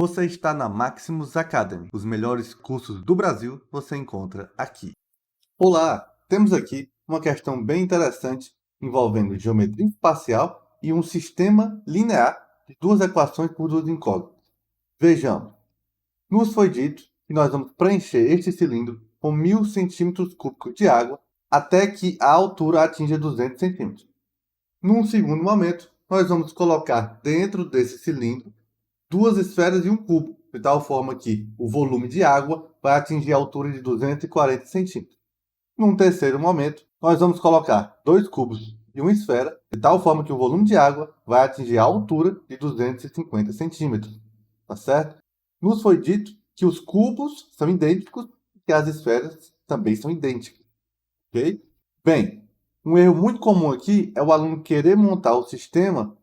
Você está na Maximus Academy. Os melhores cursos do Brasil você encontra aqui. Olá! Temos aqui uma questão bem interessante envolvendo geometria espacial e um sistema linear de duas equações por duas incógnitas. Vejamos. Nos foi dito que nós vamos preencher este cilindro com 1000 centímetros cúbicos de água até que a altura atinja 200 centímetros. Num segundo momento, nós vamos colocar dentro desse cilindro duas esferas e um cubo, de tal forma que o volume de água vai atingir a altura de 240 centímetros. Num terceiro momento, nós vamos colocar dois cubos e uma esfera, de tal forma que o volume de água vai atingir a altura de 250 centímetros. Tá certo? Nos foi dito que os cubos são idênticos e que as esferas também são idênticas. Ok? Bem, um erro muito comum aqui é o aluno querer montar o sistema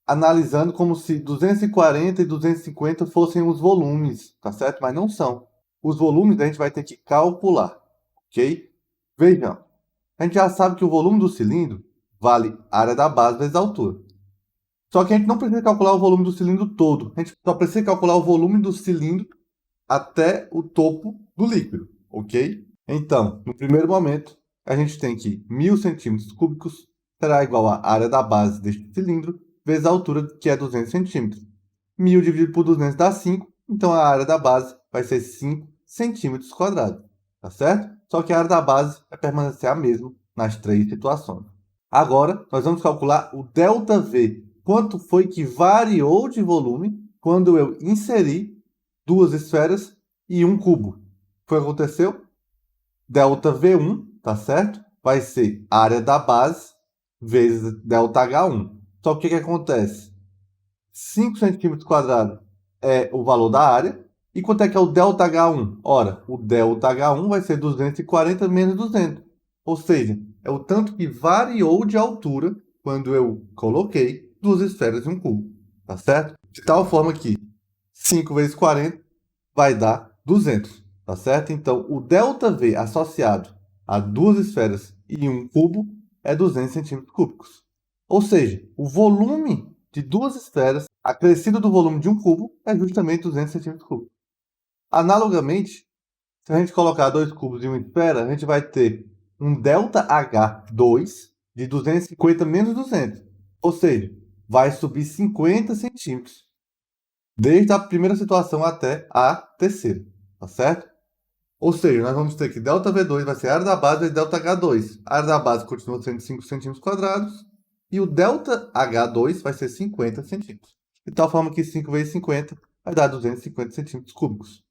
analisando como se 240 e 250 fossem os volumes, tá certo? Mas não são. Os volumes a gente vai ter que calcular, ok? Vejam, a gente já sabe que o volume do cilindro vale a área da base vezes a altura. Só que a gente não precisa calcular o volume do cilindro todo. A gente só precisa calcular o volume do cilindro até o topo do líquido, ok? Então, no primeiro momento, a gente tem que 1000 centímetros cúbicos será igual à área da base deste cilindro vezes a altura, que é 200 centímetros. 1000 dividido por 200 dá 5, então a área da base vai ser 5 centímetros quadrados, tá certo? Só que a área da base vai permanecer a mesma nas três situações. Agora, nós vamos calcular o ΔV, quanto foi que variou de volume quando eu inseri duas esferas e um cubo. O que aconteceu? ΔV1, tá certo? Vai ser a área da base vezes ΔH1. Só que o que acontece? 5 centímetros quadrados é o valor da área. E quanto é que é o ΔH1? Ora, o ΔH1 vai ser 240 menos 200. Ou seja, é o tanto que variou de altura quando eu coloquei duas esferas e um cubo. Tá certo? De tal forma que 5 vezes 40 vai dar 200. Tá certo? Então, o ΔV associado a duas esferas e um cubo é 200 centímetros cúbicos. Ou seja, o volume de duas esferas acrescido do volume de um cubo é justamente 200 centímetros cúbicos. Analogamente, se a gente colocar dois cubos e uma esfera, a gente vai ter um ΔH2 de 250 menos 200. Ou seja, vai subir 50 centímetros. Desde a primeira situação até a terceira. Tá certo? Ou seja, nós vamos ter que ΔV2 vai ser a área da base vezes ΔH2. A área da base continua sendo 5 centímetros quadrados. E o ΔH2 vai ser 50 centímetros. De tal forma que 5 vezes 50 vai dar 250 centímetros cúbicos.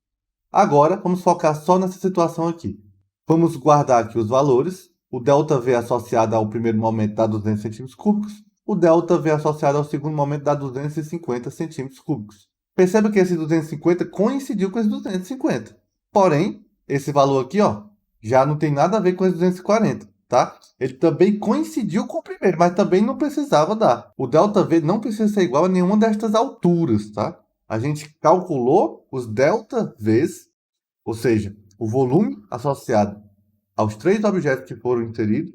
Agora, vamos focar só nessa situação aqui. Vamos guardar aqui os valores. O ΔV associado ao primeiro momento dá 200 centímetros cúbicos. O ΔV associado ao segundo momento dá 250 centímetros cúbicos. Perceba que esse 250 coincidiu com esse 250. Porém, esse valor aqui, ó, já não tem nada a ver com esse 240, tá? Ele também coincidiu com o primeiro, mas também não precisava dar. O ΔV não precisa ser igual a nenhuma destas alturas, tá? A gente calculou os ΔVs, ou seja, o volume associado aos três objetos que foram inseridos,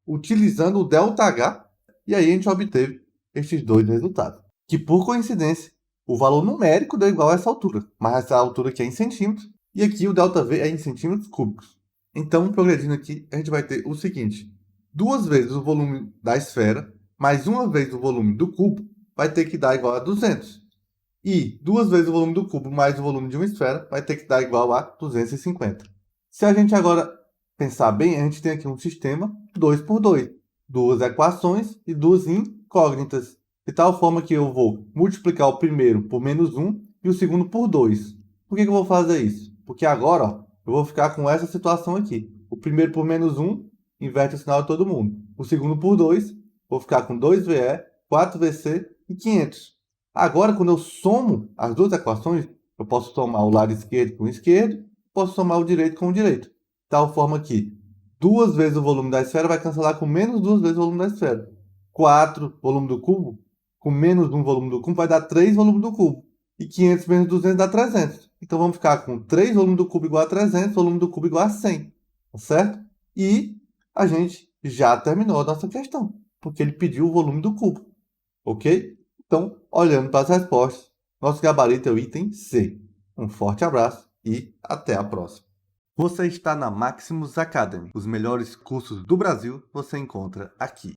utilizando o ΔH, e aí a gente obteve estes dois resultados. Que, por coincidência, o valor numérico deu igual a essa altura, mas essa altura aqui é em centímetros, e aqui o ΔV é em centímetros cúbicos. Então, progredindo aqui, a gente vai ter o seguinte. Duas vezes o volume da esfera, mais uma vez o volume do cubo, vai ter que dar igual a 200. E duas vezes o volume do cubo mais o volume de uma esfera, vai ter que dar igual a 250. Se a gente agora pensar bem, a gente tem aqui um sistema 2 por 2. Duas equações e duas incógnitas. De tal forma que eu vou multiplicar o primeiro por menos 1 e o segundo por 2. Por que eu vou fazer isso? Porque agora, ó, eu vou ficar com essa situação aqui. O primeiro por menos 1, inverte o sinal de todo mundo. O segundo por 2, vou ficar com 2VE, 4VC e 500. Agora, quando eu somo as duas equações, eu posso somar o lado esquerdo com o esquerdo, posso somar o direito com o direito. De tal forma que 2 vezes o volume da esfera vai cancelar com menos 2 vezes o volume da esfera. 4 volume do cubo, com menos 1 volume do cubo, vai dar 3 volume do cubo. E 500 menos 200 dá 300. Então, vamos ficar com 3 volume do cubo igual a 300, volume do cubo igual a 100. Tá certo? E a gente já terminou a nossa questão, porque ele pediu o volume do cubo. Ok? Então, olhando para as respostas, Nosso gabarito é o item C. Um forte abraço e até a próxima. Você está na Maximus Academy. Os melhores cursos do Brasil você encontra aqui.